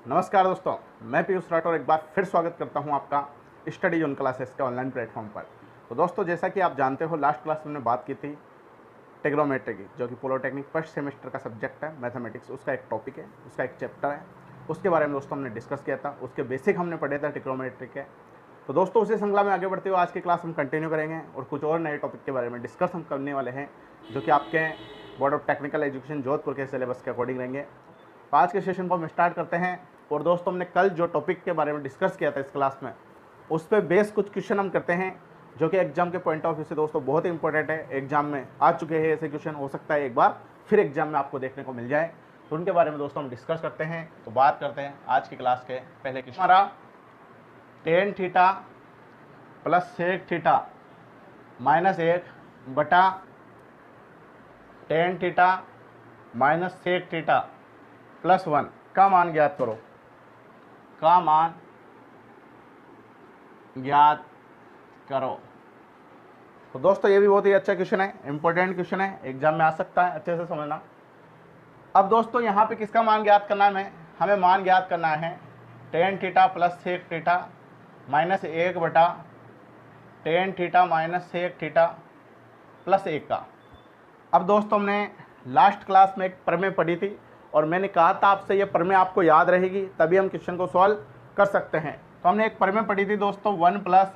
नमस्कार दोस्तों, मैं पीयूष राठौर एक बार फिर स्वागत करता हूं आपका स्टडी जोन क्लासेस के ऑनलाइन प्लेटफॉर्म पर। तो दोस्तों, जैसा कि आप जानते हो, लास्ट क्लास में हमने बात की थी ट्रिग्नोमेट्री की, जो कि पॉलिटेक्निक फर्स्ट सेमेस्टर का सब्जेक्ट है, मैथमेटिक्स। उसका एक टॉपिक है, उसका एक चैप्टर है। उसके बारे में दोस्तों हमने डिस्कस किया था। उसके बेसिक हमने पढ़े थे ट्रिग्नोमेट्री के। तो दोस्तों, उसी श्रृंखला में आगे बढ़ते हुए आज की क्लास हम कंटिन्यू करेंगे और कुछ और नए टॉपिक के बारे में डिस्कस हम करने वाले हैं, जो कि आपके board of technical education Jodhpur के सिलेबस के अकॉर्डिंग रहेंगे। तो आज के सेशन को हम स्टार्ट करते हैं। और दोस्तों, हमने कल जो टॉपिक के बारे में डिस्कस किया था इस क्लास में, उस पर बेस कुछ क्वेश्चन हम करते हैं, जो कि एग्जाम के पॉइंट ऑफ व्यू से दोस्तों बहुत इंपॉर्टेंट है। एग्जाम में आ चुके हैं ऐसे क्वेश्चन, हो सकता है एक बार फिर एग्जाम में आपको देखने को मिल जाए। तो उनके बारे में दोस्तों हम डिस्कस करते हैं। तो बात करते हैं आज की क्लास के पहले क्वेश्चन। हमारा tan theta plus sec theta minus 1 बटा tan theta minus sec theta plus 1 का मान ज्ञात करो। का मान ज्ञात करो। तो दोस्तों, ये भी बहुत ही अच्छा क्वेश्चन है, इंपॉर्टेंट क्वेश्चन है, एग्जाम में आ सकता है, अच्छे से समझना। अब दोस्तों, यहाँ पे किसका मान ज्ञात करना है? हमें मान ज्ञात करना है tan theta plus sec theta minus 1 बटा tan theta minus sec theta plus 1 का। अब दोस्तों, हमने लास्ट क्लास में एक प्रमेय पढ़ी थी और मैंने कहा था आपसे ये प्रमेय आपको याद रहेगी, तभी हम क्वेश्चन को सॉल्व कर सकते हैं। तो हमने एक प्रमेय पढ़ी थी दोस्तों, 1 प्लस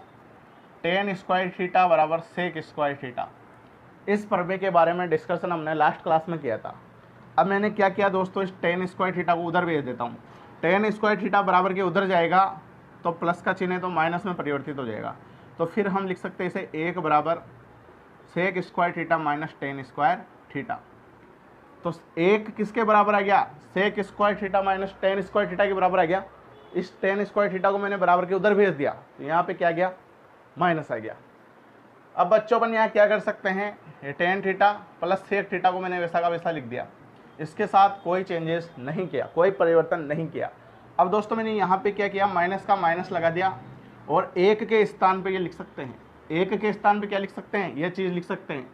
टेन स्क्वायर थीटा बराबर सेक स्क्वायर थीटा। इस प्रमेय के बारे में डिस्कशन हमने लास्ट क्लास में किया था। अब मैंने क्या किया दोस्तों, इस टेन स्क्वायर थीटा को उधर भेज देता हूँ। टेन स्क्वायर थीटा बराबर के उधर जाएगा तो प्लस का चिन्ह है तो माइनस में परिवर्तित हो जाएगा। तो फिर हम लिख सकते हैं इसे 1 बराबर sec square theta minus tan square theta. तो 1 किसके बराबर आ गया? Sec square theta minus tan square theta के बराबर आ गया। इस टेन स्क्वायर थीटा को मैंने बराबर के उधर भेज दिया, तो यहाँ पे क्या गया? माइनस आ गया। अब बच्चों, अपन यहाँ क्या कर सकते हैं, ये tan theta plus sec theta को मैंने वैसा का वैसा लिख दिया, इसके साथ कोई चेंजेस नहीं किया, कोई परिवर्तन नहीं किया। अब दोस्तों, मैंने यहाँ पे क्या किया, माइनस का माइनस लगा दिया और 1 के स्थान पे ये लिख सकते हैं। 1 के स्थान पे क्या लिख सकते हैं? ये चीज़ लिख सकते हैं।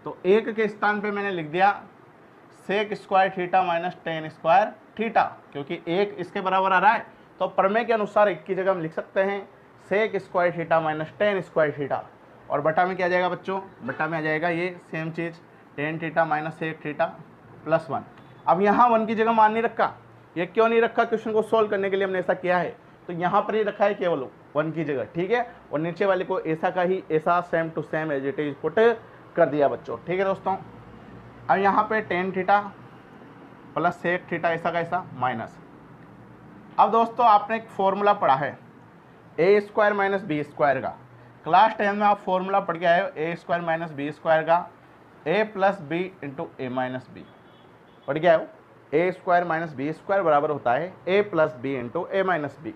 तो 1 के स्थान पे मैंने लिख दिया sec square theta minus tan square theta, क्योंकि 1 इसके बराबर आ रहा है। तो प्रमेय के अनुसार 1 की जगह हम लिख सकते हैं sec square theta minus tan square theta, और बटा में क्या आ जाएगा बच्चों? बटा में आ जाएगा ये सेम चीज़ tan theta minus sec theta plus 1। अब यहाँ 1 की जगह मान नहीं रखा। ये क्यों नहीं रखा? क्वेश्चन को सोल्व करने के लिए हमने ऐसा किया है, तो यहाँ पर ही रखा है केवल 1 की जगह, ठीक है। और नीचे वाले को ऐसा का ही ऐसा same to same as it is put कर दिया बच्चों, ठीक है दोस्तों। अब यहाँ पे tan theta plus sec theta ऐसा का ऐसा माइनस। अब दोस्तों, आपने एक फॉर्मूला पढ़ा है ए स्क्वायर माइनस बी स्क्वायर का। क्लास 10 में आप फॉर्मूला पढ़ के आए हो, ए स्क्वायर माइनस बी स्क्वायर का, ए plus B into A minus B पढ़ के आए हो। ए स्क्वायर माइनस बी स्क्वायर बराबर होता है ए plus B into A minus B.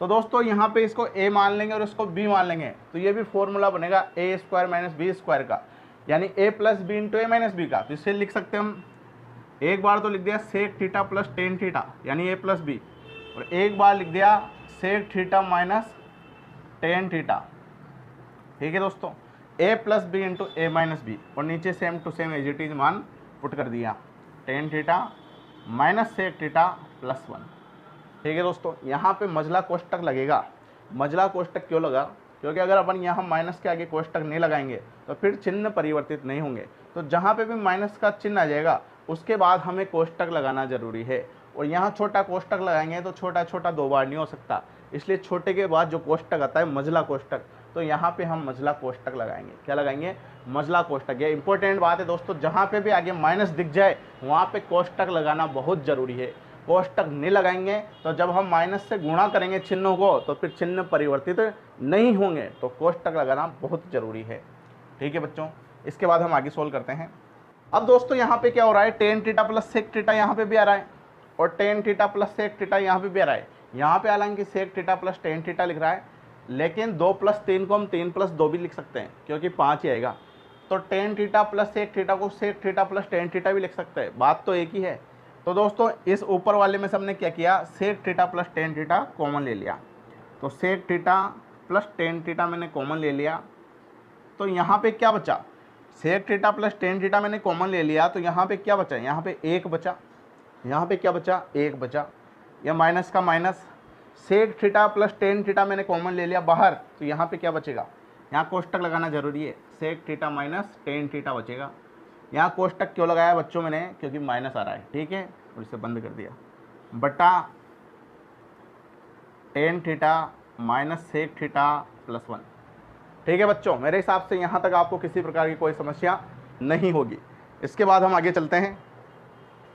तो दोस्तों, यहाँ पे इसको ए मान लेंगे और इसको बी मान लेंगे, तो ये भी फॉर्मूला बनेगा ए स्क्वायर माइनस बी स्क्वायर का, यानी A plus B into A minus B का। तो इससे लिख सकते हैं हम, एक बार तो लिख दिया sec theta plus tan theta यानी ए प्लस बी, और एक बार लिख दिया sec theta minus tan theta, ठीक है दोस्तों, A plus B into A minus B, और नीचे same to same as it is मान पुट कर दिया tan theta minus sec theta plus 1, ठीक है दोस्तों। यहाँ पे मझला कोष्टक लगेगा। मझला कोष्टक क्यों लगा? क्योंकि अगर अपन यहाँ माइनस के आगे कोष्टक नहीं लगाएंगे तो फिर चिन्ह परिवर्तित नहीं होंगे। तो जहाँ पे भी माइनस का चिन्ह आ जाएगा उसके बाद हमें कोष्टक लगाना जरूरी है, और यहाँ छोटा कोष्टक लगाएंगे तो छोटा छोटा 2 बार नहीं हो सकता, इसलिए छोटे के बाद जो कोष्टक आता है मझला कोष्टक, तो यहाँ पे हम मझला कोष्टक लगाएंगे। क्या लगाएंगे? मझला कोष्टक। ये इंपॉर्टेंट बात है दोस्तों, जहाँ पे भी आगे माइनस दिख जाए वहाँ पे कोष्टक लगाना बहुत ज़रूरी है। कोष्टक नहीं लगाएंगे तो जब हम माइनस से गुणा करेंगे चिन्हों को तो फिर चिन्ह परिवर्तित नहीं होंगे, तो कोष्टक लगाना बहुत ज़रूरी है, ठीक है बच्चों। इसके बाद हम आगे सोल्व करते हैं। अब दोस्तों, यहाँ पे क्या हो रहा है, tan theta plus sec theta यहाँ पे भी आ रहा है और tan theta plus sec theta यहाँ पे भी आ रहा है। यहाँ पे हालांकि sec theta plus tan theta लिख रहा है, लेकिन 2 प्लस 3 को हम 3 प्लस 2 भी लिख सकते हैं, क्योंकि 5 ही आएगा। तो tan theta plus sec theta को sec theta plus tan theta भी लिख सकते हैं, बात तो एक ही है। तो दोस्तों, इस ऊपर वाले में से हमने क्या किया, sec theta plus tan theta common ले लिया। तो sec theta plus tan theta मैंने कॉमन ले लिया, तो यहाँ पे क्या बचा, sec theta plus tan theta मैंने कॉमन ले लिया, तो यहाँ पे क्या बचा, यहाँ पे 1 बचा, यहाँ पे क्या बचा, 1 बचा। ये माइनस का minus, sec theta plus tan theta मैंने कॉमन ले लिया बाहर, तो यहाँ पे क्या बचेगा, यहाँ कोष्टक लगाना जरूरी है, sec theta minus tan theta बचेगा। यहाँ कोष्टक क्यों लगाया बच्चों मैंने, क्योंकि माइनस आ रहा है, ठीक है, और इसे बंद कर दिया, बटा tan theta minus sec theta plus 1। ठीक है बच्चों, मेरे हिसाब से यहाँ तक आपको किसी प्रकार की कोई समस्या नहीं होगी। इसके बाद हम आगे चलते हैं,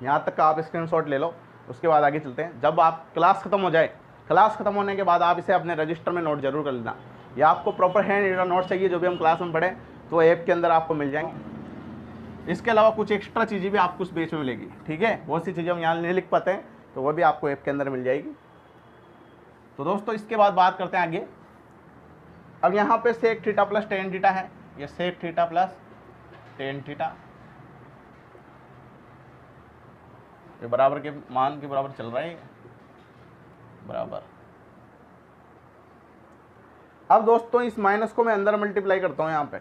यहाँ तक का आप स्क्रीनशॉट ले लो, उसके बाद आगे चलते हैं। जब आप क्लास खत्म हो जाए, क्लास खत्म होने के बाद आप इसे अपने रजिस्टर में नोट जरूर कर लेना, या आपको प्रॉपर हैंड रिटन नोट चाहिए जो भी हम क्लास में पढ़े तो ऐप के अंदर आपको मिल जाएंगे। इसके अलावा कुछ एक्स्ट्रा चीज़ें भी आपको उस बेच में मिलेगी, ठीक है, बहुत सी चीज़ें हम यहाँ नहीं लिख पाते हैं तो वो भी आपको ऐप के अंदर मिल जाएगी। तो दोस्तों इसके बाद बात करते हैं आगे। अब यहाँ पे sec theta plus tan theta है, ये sec theta plus tan theta, ये बराबर के मान के बराबर चल रहा है बराबर। अब दोस्तों इस माइनस को मैं अंदर मल्टीप्लाई करता हूँ, यहाँ पे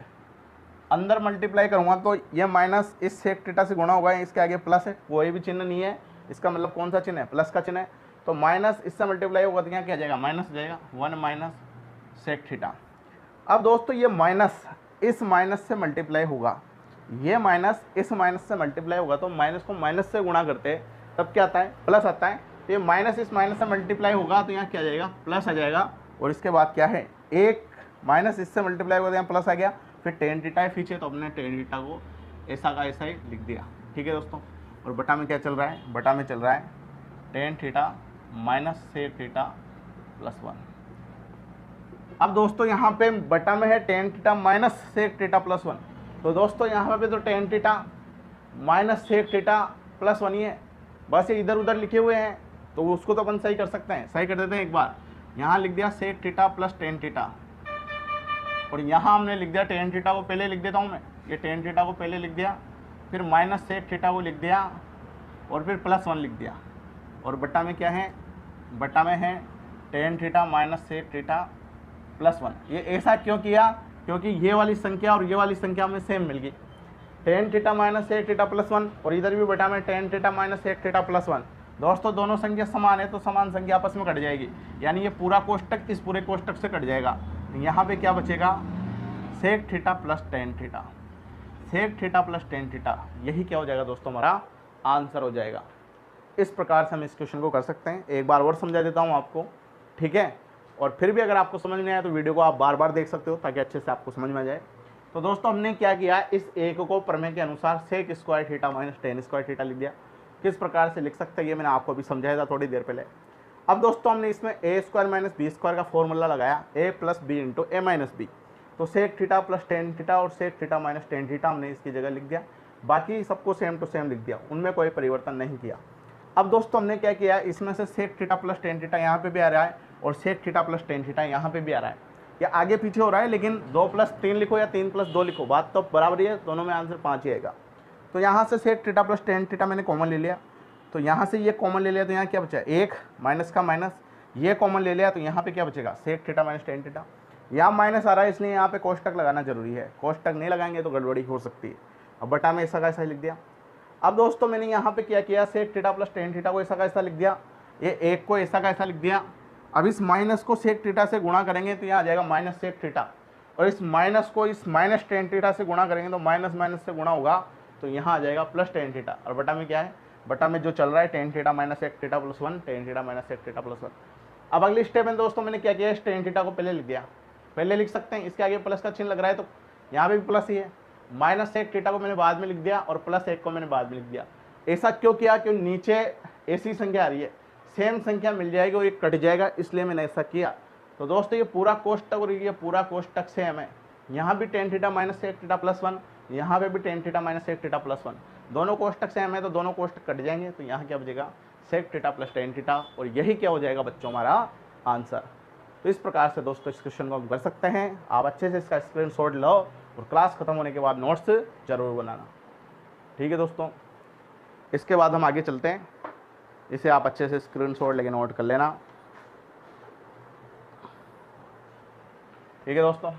अंदर मल्टीप्लाई करूँगा तो ये माइनस इस सेक थीटा से गुणा होगा, इसके आगे प्लस है, कोई भी चिन्ह नहीं है, इसका मतलब कौन सा चिन्ह है, प्लस का चिन्ह है, तो माइनस इससे मल्टीप्लाई होगा तो यहाँ क्या जाएगा, माइनस जाएगा, 1 माइनस सेक थीटा। अब दोस्तों ये माइनस इस माइनस से मल्टीप्लाई होगा, ये माइनस इस माइनस से मल्टीप्लाई होगा, तो माइनस को माइनस से गुणा करते तब क्या आता है, प्लस आता है, तो ये माइनस इस माइनस से मल्टीप्लाई होगा तो यहाँ क्या आ जाएगा, प्लस आ जाएगा। और इसके बाद क्या है, एक माइनस इससे मल्टीप्लाई होगा तो यहाँ प्लस आ गया, फिर टेन थीटा है पीछे तो अपने टेन थीटा को ऐसा का ऐसा ही लिख दिया, ठीक है दोस्तों। और बटा में क्या चल रहा है, बटा में चल रहा है tan theta minus sec theta plus 1। अब दोस्तों यहाँ पे बटा में है tan theta minus sec theta plus 1, तो दोस्तों यहाँ पे तो tan theta minus sec theta plus 1 ही है, बस ये इधर उधर लिखे हुए हैं तो उसको तो अपन सही कर सकते हैं, सही कर देते हैं एक बार। यहाँ लिख दिया sec theta plus tan theta, और यहाँ हमने लिख दिया टेन थीटा को पहले लिख देता हूँ मैं, ये टेन थीटा को पहले लिख दिया, फिर माइनस सेक थीटा को लिख दिया, और फिर प्लस 1 लिख दिया, और बटा में क्या है, बटा में है tan theta minus sec theta plus 1। ये ऐसा क्यों किया, क्योंकि ये वाली संख्या और ये वाली संख्या में सेम मिल गई, tan theta minus sec theta plus 1, और इधर भी बटा में tan theta minus sec theta plus 1। दोस्तों दोनों संख्या समान है तो समान संख्या आपस में कट जाएगी, यानी ये पूरा कोष्टक इस पूरे कोष्टक से कट जाएगा, यहाँ पे क्या बचेगा, sec theta plus tan theta, sec theta plus tan theta, यही क्या हो जाएगा दोस्तों, हमारा आंसर हो जाएगा। इस प्रकार से हम इस क्वेश्चन को कर सकते हैं। एक बार और समझा देता हूँ आपको, ठीक है, और फिर भी अगर आपको समझ में आया तो वीडियो को आप बार बार देख सकते हो ताकि अच्छे से आपको समझ में आ जाए। तो दोस्तों हमने क्या किया, इस एक को प्रमेय के अनुसार sec square theta minus tan square theta लिख दिया। किस प्रकार से लिख सकते हैं ये मैंने आपको अभी समझाया था थोड़ी देर पहले। अब दोस्तों हमने इसमें A square minus B square का फॉर्मूला लगाया, A plus B into A minus B, तो sec theta plus tan theta और sec theta minus tan theta हमने इसकी जगह लिख दिया, बाकी सबको सेम टू सेम लिख दिया, उनमें कोई परिवर्तन नहीं किया। अब दोस्तों हमने क्या किया, इसमें से sec theta plus tan theta यहाँ पे भी आ रहा है और sec theta plus tan theta यहाँ पे भी आ रहा है, या आगे पीछे हो रहा है, लेकिन 2 प्लस 3 लिखो या 3 प्लस 2 लिखो, बात तो बराबर ही है, दोनों में आंसर 5 ही आएगा। तो यहाँ से sec theta plus tan theta मैंने कॉमन ले लिया, तो यहाँ से ये कॉमन ले लिया तो यहाँ क्या बचा, एक माइनस का माइनस, ये कॉमन ले लिया तो यहाँ पे क्या बचेगा, sec theta minus tan theta. यहाँ माइनस आ रहा है इसलिए यहाँ पे कोष्टक लगाना जरूरी है, कोष्टक नहीं लगाएंगे तो गड़बड़ी हो सकती है। अब बटा में ऐसा का ऐसा लिख दिया। अब दोस्तों मैंने यहाँ पे क्या किया, sec theta plus tan theta को ऐसा का ऐसा लिख दिया, ये एक को ऐसा का ऐसा लिख दिया। अब इस माइनस को सेक थीटा से गुणा करेंगे तो यहाँ आ जाएगा माइनस सेक थीटा, और इस माइनस को इस माइनस टेन थीटा से गुणा करेंगे तो माइनस माइनस से गुणा होगा तो यहाँ आ जाएगा प्लस टेन थीटा, और बटा में क्या है, बटा में जो चल रहा है tan theta minus sec theta plus 1, tan theta minus sec theta plus 1। अब अगली स्टेप में दोस्तों मैंने क्या किया, इस टेन थीटा को पहले लिख दिया, पहले लिख सकते हैं, इसके आगे प्लस का चिन्ह लग रहा है तो यहाँ पे भी प्लस ही है, माइनस सेक थीटा को मैंने बाद में लिख दिया और प्लस 1 को मैंने बाद में लिख दिया। ऐसा क्यों किया, क्योंकि नीचे ऐसी संख्या आ रही है, सेम संख्या मिल जाएगी और ये कट जाएगा, इसलिए मैंने ऐसा किया। तो दोस्तों ये पूरा कोष्टक और ये पूरा कोष्टक सेम है, यहाँ भी tan theta minus sec theta plus 1, यहाँ पे भी tan theta minus sec theta plus 1, दोनों कोष्टक सेम है तो दोनों कोष्टक कट जाएंगे, तो यहाँ क्या बचेगा, sec theta plus tan theta, और यही क्या हो जाएगा बच्चों हमारा आंसर। तो इस प्रकार से दोस्तों इस क्वेश्चन को हम कर सकते हैं। आप अच्छे से इसका स्क्रीनशॉट लो और क्लास खत्म होने के बाद नोट्स जरूर बनाना, ठीक है दोस्तों। इसके बाद हम आगे चलते हैं, इसे आप अच्छे से स्क्रीनशॉट लेके नोट कर लेना, ठीक है दोस्तों।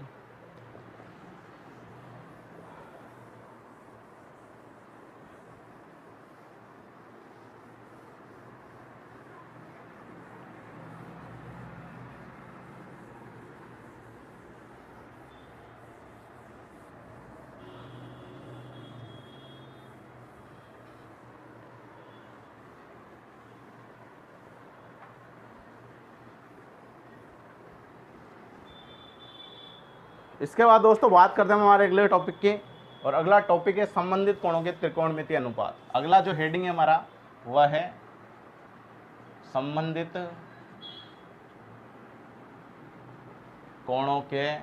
इसके बाद दोस्तों बात करते हैं हमारे अगले टॉपिक की, और अगला टॉपिक है संबंधित कोणों के त्रिकोणमितीय अनुपात। अगला जो हेडिंग है हमारा वह है संबंधित कोणों के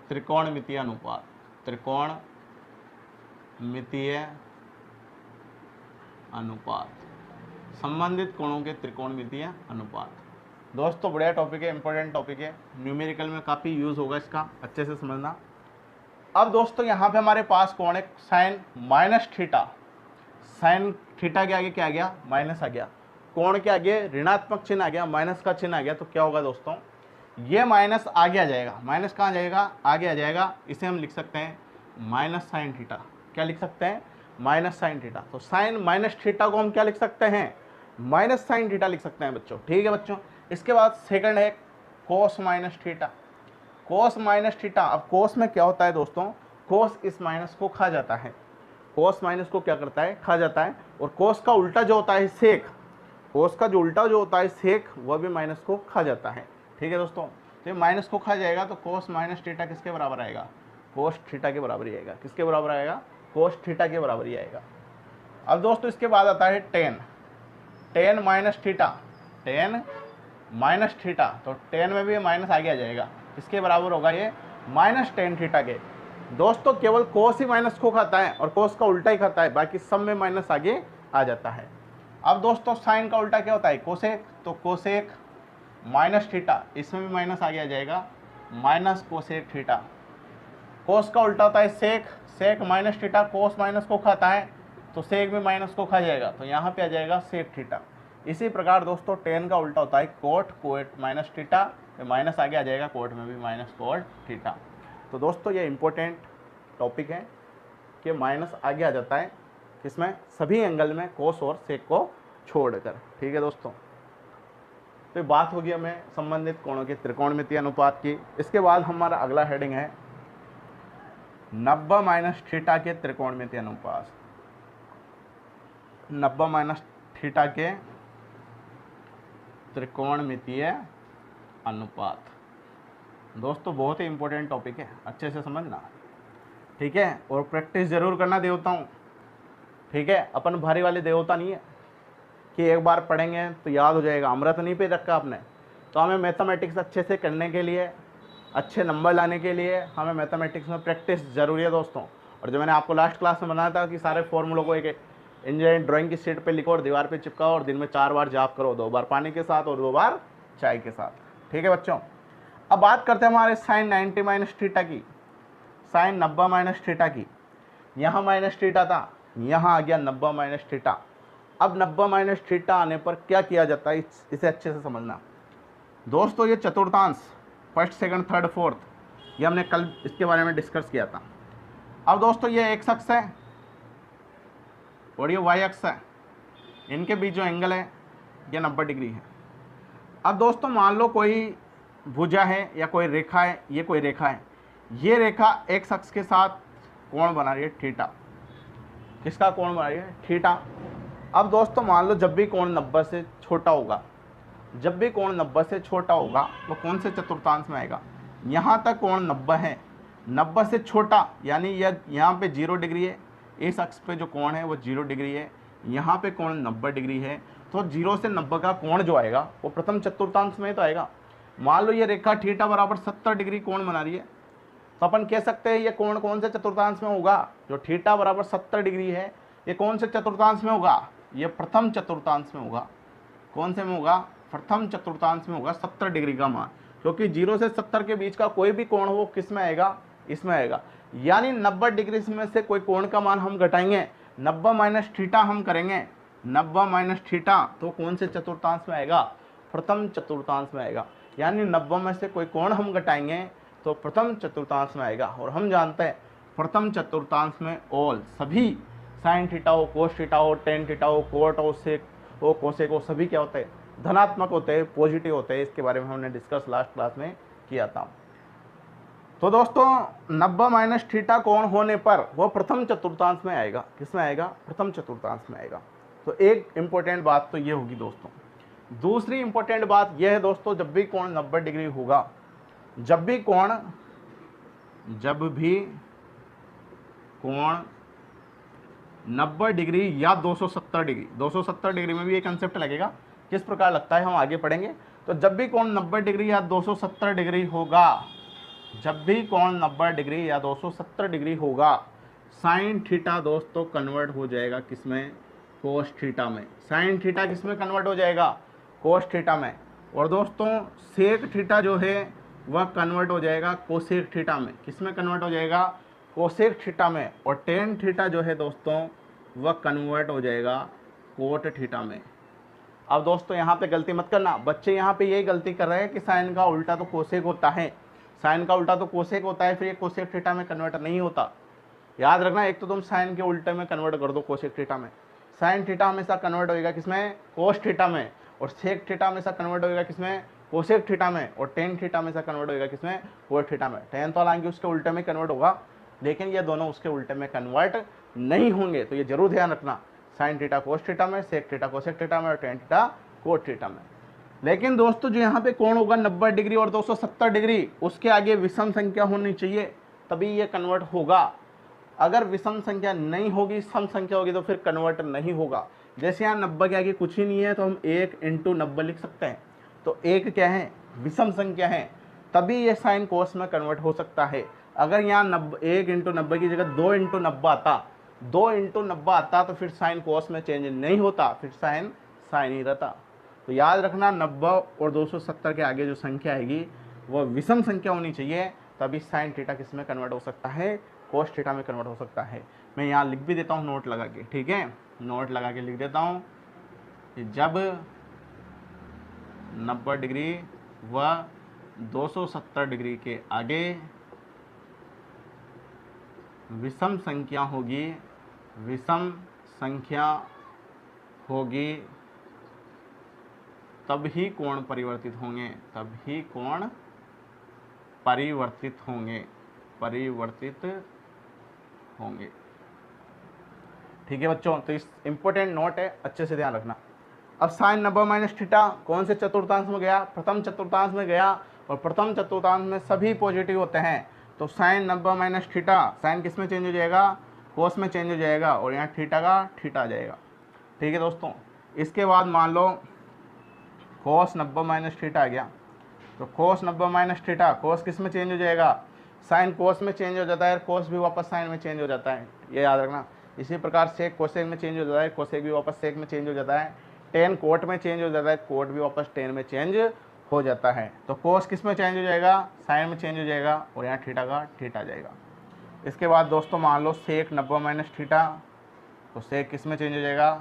त्रिकोणमितीय अनुपात। त्रिकोणमितीय अनुपात, संबंधित कोणों के त्रिकोणमितीय अनुपात। दोस्तों बढ़िया टॉपिक है, इंपॉर्टेंट टॉपिक है, न्यूमेरिकल में काफ़ी यूज़ होगा इसका, अच्छे से समझना। अब दोस्तों यहाँ पे हमारे पास कोण है sine minus theta. Sine theta के आगे क्या आ गया? माइनस आ गया। कोण के आगे ऋणात्मक चिन्ह आ गया, माइनस का चिन्ह आ गया, तो क्या होगा दोस्तों? ये माइनस आगे आ जाएगा। माइनस कहाँ जाएगा? आगे आ जाएगा। इसे हम लिख सकते हैं माइनस साइन थीटा। क्या लिख सकते हैं? Minus sine theta. तो साइन माइनस थीटा को हम क्या लिख सकते हैं? माइनस साइन थीटा लिख सकते हैं बच्चों। ठीक है बच्चों। इसके बाद सेकंड है कोस minus theta. Cos minus theta. अब कोस में क्या होता है दोस्तों? कोस इस माइनस को खा जाता है। कोस माइनस को क्या करता है? खा जाता है। और कोस का उल्टा जो होता है सेक, कोस का जो उल्टा जो होता है सेक, वह भी माइनस को खा जाता है। ठीक है दोस्तों। तो ये माइनस को खा जाएगा, तो कोस माइनस थीटा किसके बराबर आएगा? कोस थीटा के बराबर ही आएगा। किसके बराबर आएगा? कोस थीटा के बराबर ही आएगा। अब दोस्तों इसके बाद आता है ten. Ten minus theta. Ten minus theta, तो टेन में भी माइनस आगे आ जाएगा। इसके बराबर होगा ये माइनस टेन थीटा के। दोस्तों केवल कोस ही माइनस को खाता है और कोस का उल्टा ही खाता है, बाकी सब में माइनस आगे आ जाता है। अब दोस्तों साइन का उल्टा क्या होता है? कोसेक। तो कोसेक माइनस थीटा, इसमें भी माइनस आगे आ जाएगा, माइनस कोसेक थीटा। कोस का उल्टा होता है sec. Sec minus theta, cos minus को खाता है, तो सेक भी माइनस को खा जाएगा, तो यहाँ पे आ जाएगा सेक थीटा। इसी प्रकार दोस्तों टेन का उल्टा होता है cot. Cot minus theta, minus आगे आ जाएगा, कोट में भी माइनस कोट थीटा। तो दोस्तों ये इंपॉर्टेंट टॉपिक है कि माइनस आगे आ जाता है किसमें? सभी एंगल में, कोस और सेक को छोड़कर। ठीक है दोस्तों। तो बात होगी हमें संबंधित कोणों के त्रिकोणमितीय अनुपात की। इसके बाद हमारा अगला हेडिंग है 90 माइनस थीटा के त्रिकोणमितीय अनुपात। 90 माइनस थीटा के त्रिकोणमितीय अनुपात। दोस्तों बहुत ही इंपॉर्टेंट टॉपिक है, अच्छे से समझना। ठीक है। और प्रैक्टिस जरूर करना देवताओं। ठीक है। अपन भारी वाले देवता नहीं है कि एक बार पढ़ेंगे तो याद हो जाएगा। अमृत नहीं पे रखा आपने। तो हमें मैथमेटिक्स अच्छे से करने के लिए, अच्छे नंबर लाने के लिए हमें मैथमेटिक्स में प्रैक्टिस ज़रूरी है दोस्तों। और जो मैंने आपको लास्ट क्लास में बनाया था कि सारे फॉर्मूलों को एक इंजीनियरिंग ड्राइंग की शीट पे लिखो और दीवार पे चिपकाओ और दिन में 4 बार जाप करो, 2 बार पानी के साथ और 2 बार चाय के साथ। ठीक है बच्चों। अब बात करते हैं हमारे साइन 90 माइनस थीटा की। साइन 90 माइनस थीटा की। यहाँ माइनस थीटा था, यहाँ आ गया 90 माइनस थीटा। अब 90 माइनस थीटा आने पर क्या किया जाता है, इसे अच्छे से समझना दोस्तों। ये चतुर्थांश, फर्स्ट सेकंड थर्ड फोर्थ, ये हमने कल इसके बारे में डिस्कस किया था। अब दोस्तों ये एक्स अक्ष है और ये वाई अक्ष है। इनके बीच जो एंगल है ये 90 डिग्री है। अब दोस्तों मान लो कोई भुजा है या कोई रेखा है, ये कोई रेखा है, ये रेखा एक्स अक्ष के साथ कोण बना रही है थीटा। किसका कोण बना रही है? थीटा। अब दोस्तों मान लो जब भी कोण 90 से छोटा होगा, जब भी कोण 90 से छोटा होगा वो कौन से चतुर्थांश में आएगा? यहाँ तक कोण 90 है, 90 से छोटा यानी यह यहाँ पे 0 डिग्री है, इस अक्ष पे जो कोण है वो 0 डिग्री है, यहाँ पे कोण 90 डिग्री है। तो 0 से 90 का कोण जो आएगा वो प्रथम चतुर्थांश में तो आएगा। मान लो ये रेखा थीटा बराबर 70 डिग्री कोण बना रही है, तो अपन कह सकते हैं ये कोण कौन से चतुर्थांश में होगा? जो थीटा बराबर 70 डिग्री है, ये कौन से चतुर्थांश में होगा? ये प्रथम चतुर्थांश में होगा। कौन से में होगा? प्रथम चतुर्थांश में होगा 70 डिग्री का मान, क्योंकि 0 से 70 के बीच का कोई भी कोण हो किस में आएगा? इसमें आएगा। यानी 90 डिग्री में से कोई कोण का मान हम घटाएंगे, 90 माइनस थीटा हम करेंगे, 90 माइनस थीटा, तो कौन से चतुर्थांश में आएगा? प्रथम चतुर्थांश में आएगा। यानी 90 में से कोई कोण हम घटाएंगे तो प्रथम चतुर्थांश में आएगा। और हम जानते हैं प्रथम चतुर्थांश में ऑल, सभी साइन थीटा हो, कोस थीटा हो, टेन थीटा हो, कोट हो, सेक हो, कोसेक हो, सभी क्या होते हैं? धनात्मक होते हैं, पॉजिटिव होते हैं। इसके बारे में हमने डिस्कस लास्ट क्लास में किया था। तो दोस्तों 90 माइनस थीटा कोण होने पर वो प्रथम चतुर्थांश में आएगा। किसमें आएगा? प्रथम चतुर्थांश में आएगा। तो एक इंपॉर्टेंट बात तो ये होगी दोस्तों। दूसरी इंपॉर्टेंट बात यह है दोस्तों, जब भी कोण 90 डिग्री होगा जब भी कोण 90 डिग्री या 270 डिग्री, 270 डिग्री में भी ये कंसेप्ट लगेगा, किस प्रकार लगता है हम आगे पढ़ेंगे। तो जब भी कोण 90 डिग्री या 270 डिग्री होगा, जब भी कोण 90 डिग्री या 270 डिग्री होगा, साइन थीटा दोस्तों कन्वर्ट हो जाएगा किसमें, कोस थीटा में। साइन थीटा किसमें कन्वर्ट हो जाएगा, कोस थीटा में। और दोस्तों सेक थीटा जो है वह कन्वर्ट हो जाएगा कोसेक थीटा में। किसमें कन्वर्ट हो जाएगा, कोसेक थीटा में। और टेन थीटा जो है दोस्तों वह कन्वर्ट हो जाएगा कोट थीटा में। अब दोस्तों यहाँ पे गलती मत करना, बच्चे यहाँ पे यही गलती कर रहे हैं कि साइन का उल्टा तो कोसेक होता है, साइन का उल्टा तो कोसेक होता है, फिर ये कोसेक थीटा में कन्वर्ट नहीं होता। याद रखना, एक तो तुम साइन के उल्टे में कन्वर्ट कर दो कोसेक थीटा में, साइन थीटा हमेशा कन्वर्ट होएगा किसमें, कोस थीटा में। और सेक थीटा हमेशा कन्वर्ट होएगा किसमें, कोसेक थीटा में। और टेन थीटा हमेशा कन्वर्ट होएगा किसमें, कोट थीटा में। टेन तो हालांकि उसके उल्टे में कन्वर्ट होगा, लेकिन ये दोनों उसके उल्टे में कन्वर्ट नहीं होंगे, तो ये जरूर ध्यान रखना। साइन थीटा कोस थीटा में, सेक थीटा कोसेक थीटा में, और टेन थीटा कोट थीटा में। लेकिन दोस्तों जो यहाँ पे कोण होगा 90 डिग्री और 270 डिग्री, उसके आगे विषम संख्या होनी चाहिए, तभी ये कन्वर्ट होगा। अगर विषम संख्या नहीं होगी, सम संख्या होगी, तो फिर कन्वर्ट नहीं होगा। जैसे यहाँ 90 के आगे कुछ ही नहीं है, तो हम 1 × 90 लिख सकते हैं। तो 1 क्या है, विषम संख्या है, तभी ये साइन कोस में कन्वर्ट हो सकता है। अगर यहाँ 1 × 90 की जगह 2 × 90 आता, 2 × 90 आता, तो फिर साइन कोस में चेंज नहीं होता, फिर साइन साइन ही रहता। तो याद रखना 90 और 270 के आगे जो संख्या आएगी वह विषम संख्या होनी चाहिए, तभी साइन थीटा किस में कन्वर्ट हो सकता है, कोस थीटा में कन्वर्ट हो सकता है। मैं यहाँ लिख भी देता हूँ नोट लगा के, ठीक है, नोट लगा के लिख देता हूँ कि जब 90 डिग्री व 270 डिग्री के आगे विषम संख्या होगी, विषम संख्या होगी, तब ही कोण परिवर्तित होंगे, तब ही कोण परिवर्तित होंगे, परिवर्तित होंगे। ठीक है बच्चों, तो इस इंपॉर्टेंट नोट है, अच्छे से ध्यान रखना। अब साइन 90 - थीटा कौन से चतुर्थांश में गया, प्रथम चतुर्थांश में गया, और प्रथम चतुर्थांश में सभी पॉजिटिव होते हैं। तो साइन 90 - थीटा, साइन किस में चेंज हो जाएगा, कोस में चेंज हो जाएगा, और यहाँ थीटा का थीटा आ जाएगा। ठीक है दोस्तों, इसके बाद मान लो कोस 90 - थीटा आ गया, तो कोस 90 - थीटा, कोस किस में चेंज हो जाएगा, साइन कोस में चेंज हो जाता है, कोस भी वापस साइन में चेंज हो जाता है, ये याद रखना। इसी प्रकार सेक कोसेक में चेंज हो जाता है, कोसेक भी वापस सेक में चेंज हो जाता है, टेन कोट में चेंज हो जाता है, कोट भी वापस टेन में चेंज हो जाता है। तो कोस किस में चेंज हो जाएगा, साइन में चेंज हो जाएगा, और यहाँ थीटा का थीटा आ जाएगा। इसके बाद दोस्तों मान लो सेक 90 - थीटा, तो सेक किस में चेंज हो जाएगा,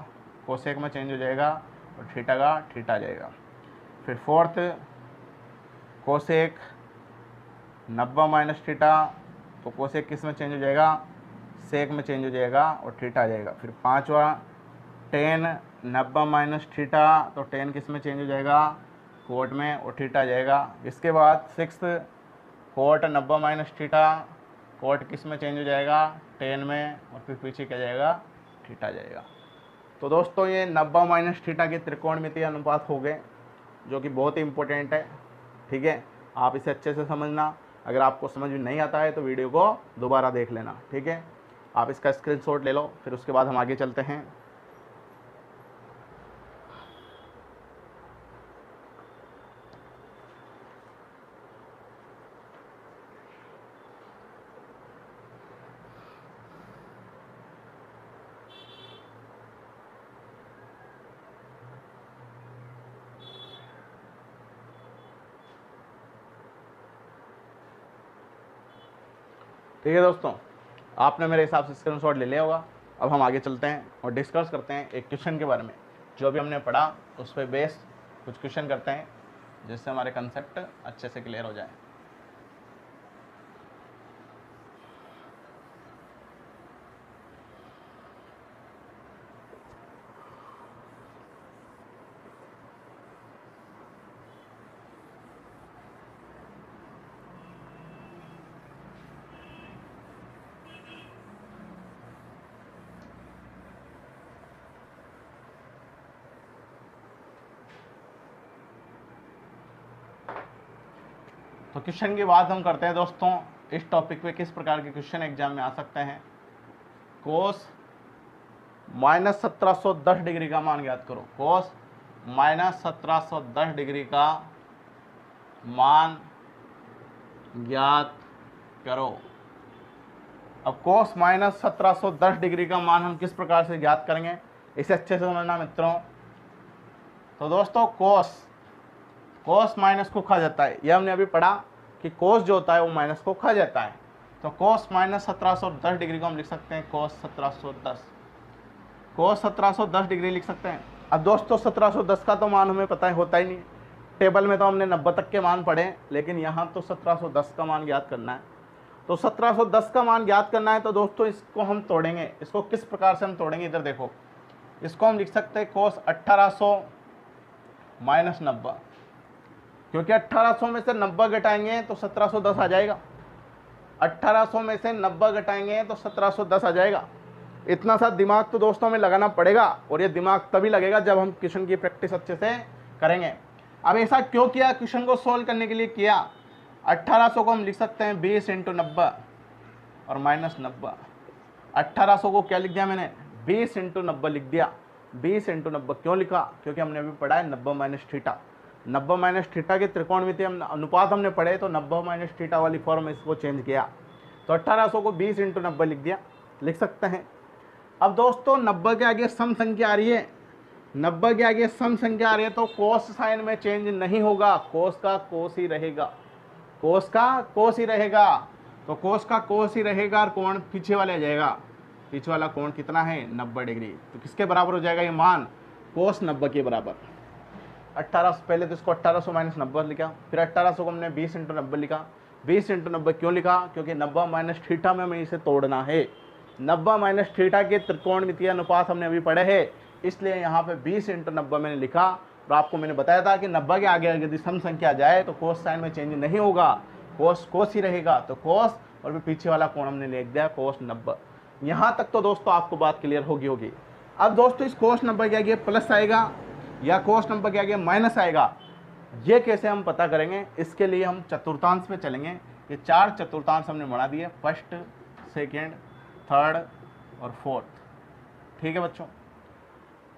कोसेक में चेंज हो जाएगा, और थीटा का थीटा आ जाएगा। फिर फोर्थ कोसेक 90 - थीटा, तो कोसेक किस में चेंज हो जाएगा, सेक में चेंज हो जाएगा, और थीटा आ जाएगा। फिर पांचवा टेन 90 - थीटा, तो टेन किस में चेंज हो जाएगा, कोट में, और थीटा आ जाएगा। इसके बाद सिक्स्थ कोट 90 - थीटा, कोट किस में चेंज हो जाएगा, टेन में, और फिर पीछे क्या जाएगा, थीटा जाएगा। तो दोस्तों ये 90 - थीटा के त्रिकोणमितीय अनुपात हो गए, जो कि बहुत ही इंपॉर्टेंट है। ठीक है, आप इसे अच्छे से समझना। अगर आपको समझ में नहीं आता है तो वीडियो को दोबारा देख लेना। ठीक है, आप इसका स्क्रीनशॉट ले लो, फिर उसके बाद हम आगे चलते हैं। ठीक है दोस्तों, आपने मेरे हिसाब से स्क्रीनशॉट ले लिया होगा। अब हम आगे चलते हैं और डिस्कस करते हैं एक क्वेश्चन के बारे में। जो भी हमने पढ़ा उस पर बेस कुछ क्वेश्चन करते हैं, जिससे हमारे कंसेप्ट अच्छे से क्लियर हो जाए। तो क्वेश्चन की बात हम करते हैं दोस्तों, इस टॉपिक पे किस प्रकार के क्वेश्चन एग्जाम में आ सकते हैं। कोस माइनस 1710 डिग्री का मान ज्ञात करो। कोस माइनस 1710 डिग्री का मान ज्ञात करो। अब कोस माइनस 1710 डिग्री का मान हम किस प्रकार से ज्ञात करेंगे, इसे अच्छे से समझना मित्रों। तो दोस्तों कोस माइनस को खा जाता है, यह हमने अभी पढ़ा कि कोस जो होता है वो माइनस को खा जाता है। तो कोस माइनस 1710 डिग्री को हम लिख सकते हैं कोस 1710 डिग्री लिख सकते हैं। अब दोस्तों 1710 का तो मान हमें पता है होता ही नहीं, टेबल में तो हमने 90 तक के मान पढ़े, लेकिन यहाँ तो 1710 का मान ज्ञात करना है। तो 1710 का मान ज्ञात करना है तो दोस्तों इसको हम तोड़ेंगे। इसको किस प्रकार से हम तोड़ेंगे, इधर देखो, इसको हम लिख सकते हैं कोस 1800 माइनस 90, क्योंकि 1800 में से 90 घटाएंगे तो 1710 आ जाएगा। 1800 में से 90 घटाएंगे तो 1710 आ जाएगा। इतना सा दिमाग तो दोस्तों में लगाना पड़ेगा, और ये दिमाग तभी लगेगा जब हम क्वेश्चन की प्रैक्टिस अच्छे से करेंगे। अब ऐसा क्यों किया, क्वेश्चन को सोल्व करने के लिए किया। 1800 को हम लिख सकते हैं 20 × 90 और माइनस 90। 1800 को क्या लिख दिया मैंने, 20 × 90 लिख दिया। 20 × 90 क्यों लिखा, क्योंकि हमने अभी पढ़ा है 90 माइनस थीटा। 90 माइनस थीटा के त्रिकोणमितीय अनुपात हमने पढ़े, तो 90 माइनस थीटा वाली फॉर्म में इसको चेंज किया। तो 1800 को 20 × 90 लिख दिया, लिख सकते हैं। अब दोस्तों 90 के आगे सम संख्या आ रही है, 90 के आगे सम संख्या आ रही है, तो कोस साइन में चेंज नहीं होगा, कोस का कोस ही रहेगा, कोस का कोस ही रहेगा। तो कोस का कोस ही रहेगा और कोण पीछे वाले आ जाएगा। पीछे वाला कोण कितना है, 90 डिग्री। तो किसके बराबर हो जाएगा ये मान, कोस 90 के बराबर। 1800 पहले तो इसको 1800 माइनस 90 लिखा, फिर 1800 को हमने 20 × 90 लिखा। 20 × 90 क्यों लिखा, क्योंकि 90 माइनस थीटा में हमें इसे तोड़ना है। 90 माइनस थीटा के त्रिकोणमितीय अनुपात हमने अभी पढ़े हैं, इसलिए यहाँ पे 20 × 90 मैंने लिखा। और आपको मैंने बताया था कि 90 के आगे यदि सम संख्या जाए तो कोस साइन में चेंज नहीं होगा, कोस कोस ही रहेगा। तो कोस और फिर पीछे वाला कोण हमने लिख दिया कोस 90। यहाँ तक तो दोस्तों आपको बात क्लियर होगी। अब दोस्तों इस कोस 90 के आगे प्लस आएगा या कोस 90 के आगे माइनस आएगा, ये कैसे हम पता करेंगे, इसके लिए हम चतुर्थांश पे चलेंगे। ये 4 चतुर्थांश हमने बना दिए, फर्स्ट, सेकेंड, थर्ड और फोर्थ। ठीक है बच्चों।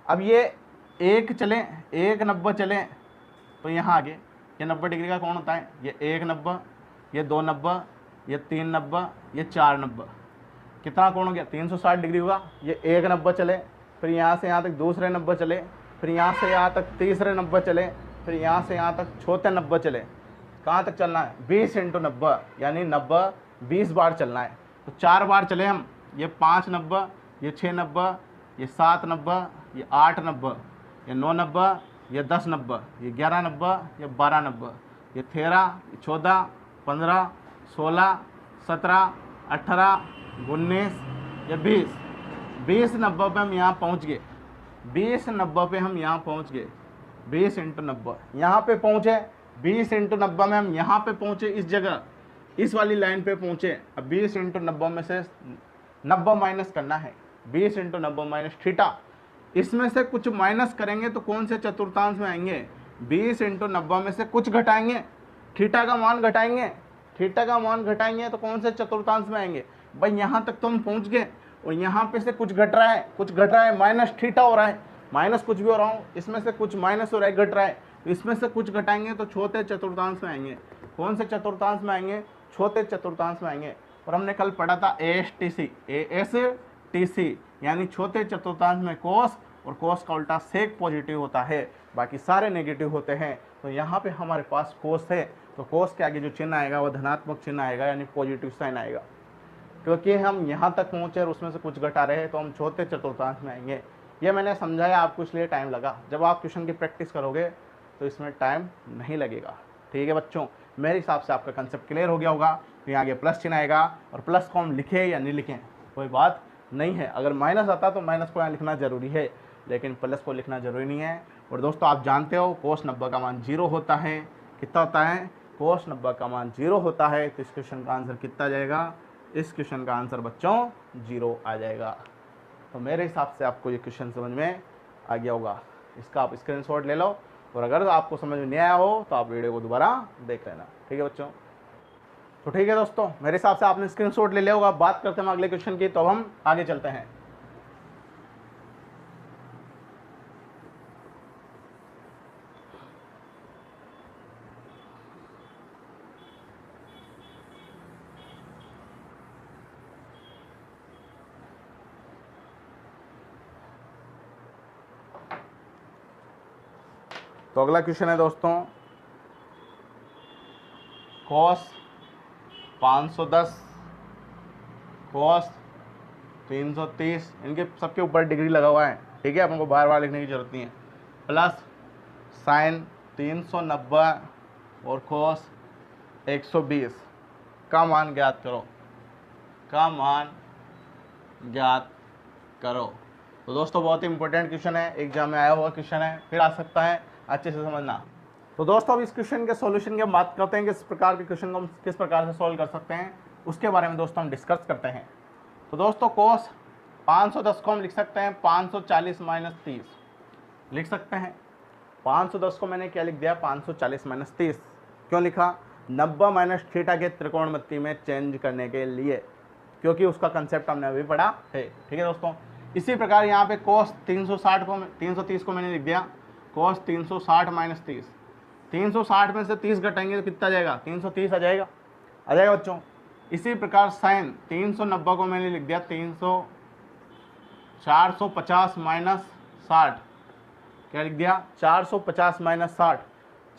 अब ये 1 चले, 1 90 चले, तो यहाँ आगे ये 90 डिग्री का कौन होता है, ये 1 90, ये 2 90, ये 3 90, ये 4 90। कितना कोण हो गया, 360 डिग्री हुआ। ये 1 90 चले, फिर यहाँ से यहाँ तक दूसरे 90 चले, फिर यहाँ से यहाँ तक तीसरे 90 चले, फिर यहाँ से यहाँ तक चौथे 90 चले। कहाँ तक चलना है, 20 × 90, यानी 90 20 बार चलना है। तो 4 बार चले हम, ये 5 90, ये 6 90, ये 7 90, ये 8 90, ये 9 90, ये 10 90, ये 11 90, ये 12 90, ये 13, 14, 15, 16, 17, 18, 19, ये 20 90 पे हम यहाँ पहुँच गए। 20 90 पे हम यहाँ पहुँच गए। 20 × 90 यहाँ पे पहुँचे, 20 × 90 में हम यहाँ पे पहुँचे, इस जगह इस वाली लाइन पे पहुँचे। अब 20 × 90 में से 90 माइनस करना है, 20 × 90 माइनस थीटा। इसमें से कुछ माइनस करेंगे तो कौन से चतुर्थांश में आएंगे, 20 × 90 में से कुछ घटाएंगे, थीटा का मान घटाएंगे, थीटा का मान घटाएंगे तो कौन से चतुर्थांश में आएंगे। भाई यहाँ तक तो हम पहुँच गए, और यहाँ पे से कुछ घट रहा है, कुछ घट रहा है, माइनस थीटा हो रहा है, माइनस कुछ भी हो रहा हूँ, इसमें से कुछ माइनस हो रहा है, घट रहा है, तो इसमें से कुछ घटाएंगे तो चौथे चतुर्थांश में आएंगे। कौन से चतुर्थांश में आएंगे, चौथे चतुर्थांश में आएंगे। और हमने कल पढ़ा था ASTC, यानी चौथे चतुर्थांश में कोस, और कोस का उल्टा सेक पॉजिटिव होता है, बाकी सारे नेगेटिव होते हैं। तो यहाँ पे हमारे पास कोस है, तो कोस के आगे जो चिन्ह आएगा वो धनात्मक चिन्ह आएगा, यानी पॉजिटिव साइन आएगा। क्योंकि हम यहाँ तक पहुँचे और उसमें से कुछ घटा रहे हैं, तो हम चौथे चतुर्थांश में आएंगे। ये मैंने समझाया आपको, इसलिए टाइम लगा। जब आप ट्यूशन की प्रैक्टिस करोगे तो इसमें टाइम नहीं लगेगा। ठीक है बच्चों, मेरे हिसाब से आपका कंसेप्ट क्लियर हो गया होगा। तो यहाँ आगे प्लस चिन्ह आएगा, और प्लस को हम लिखें या नहीं लिखें कोई बात नहीं है। अगर माइनस आता तो माइनस को यहाँ लिखना जरूरी है, लेकिन प्लस को लिखना जरूरी नहीं है। और दोस्तों आप जानते हो कोस 90 का मान 0 होता है। कितना होता है, कोस 90 का मान 0 होता है। तो इस क्वेश्चन का आंसर कितना आ जाएगा, इस क्वेश्चन का आंसर बच्चों 0 आ जाएगा। तो मेरे हिसाब से आपको ये क्वेश्चन समझ में आ गया होगा। इसका आप स्क्रीनशॉट ले लो, और अगर आपको समझ में नहीं आया हो तो आप वीडियो को दोबारा देख लेना। ठीक है बच्चों। तो ठीक है दोस्तों, मेरे हिसाब से आपने स्क्रीनशॉट ले लिया होगा। बात करते हैं अगले क्वेश्चन की, तो हम आगे चलते हैं। तो अगला क्वेश्चन है दोस्तों, cos 510 cos 330, इनके सबके ऊपर डिग्री लगा हुआ है, ठीक है, अपन को बार बार लिखने की जरूरत नहीं है, प्लस साइन 390 और cos 120 का मान ज्ञात करो, का मान ज्ञात करो। तो दोस्तों बहुत ही इंपॉर्टेंट क्वेश्चन है, एग्जाम में आया हुआ क्वेश्चन है, फिर आ सकता है, अच्छे से समझना। तो दोस्तों अब इस क्वेश्चन के सॉल्यूशन की हम बात करते हैं, किस प्रकार के क्वेश्चन को हम किस प्रकार से सॉल्व कर सकते हैं, उसके बारे में दोस्तों हम डिस्कस करते हैं। तो दोस्तों cos 510 को हम लिख सकते हैं 540 माइनस 30 लिख सकते हैं। 510 को मैंने क्या लिख दिया, 540 माइनस 30 क्यों लिखा, 90 माइनस थीटा के त्रिकोणमिति में चेंज करने के लिए, क्योंकि उसका कंसेप्ट हमने अभी पढ़ा है, ठीक है दोस्तों। इसी प्रकार यहाँ पे cos 330 को मैंने लिख दिया cos 360 माइनस 30, 360 में से 30 घटाएंगे तो कितना जाएगा, 330 आ जाएगा बच्चों। इसी प्रकार साइन 390 को मैंने लिख दिया 450 माइनस 60, क्या लिख दिया, 450 माइनस 60,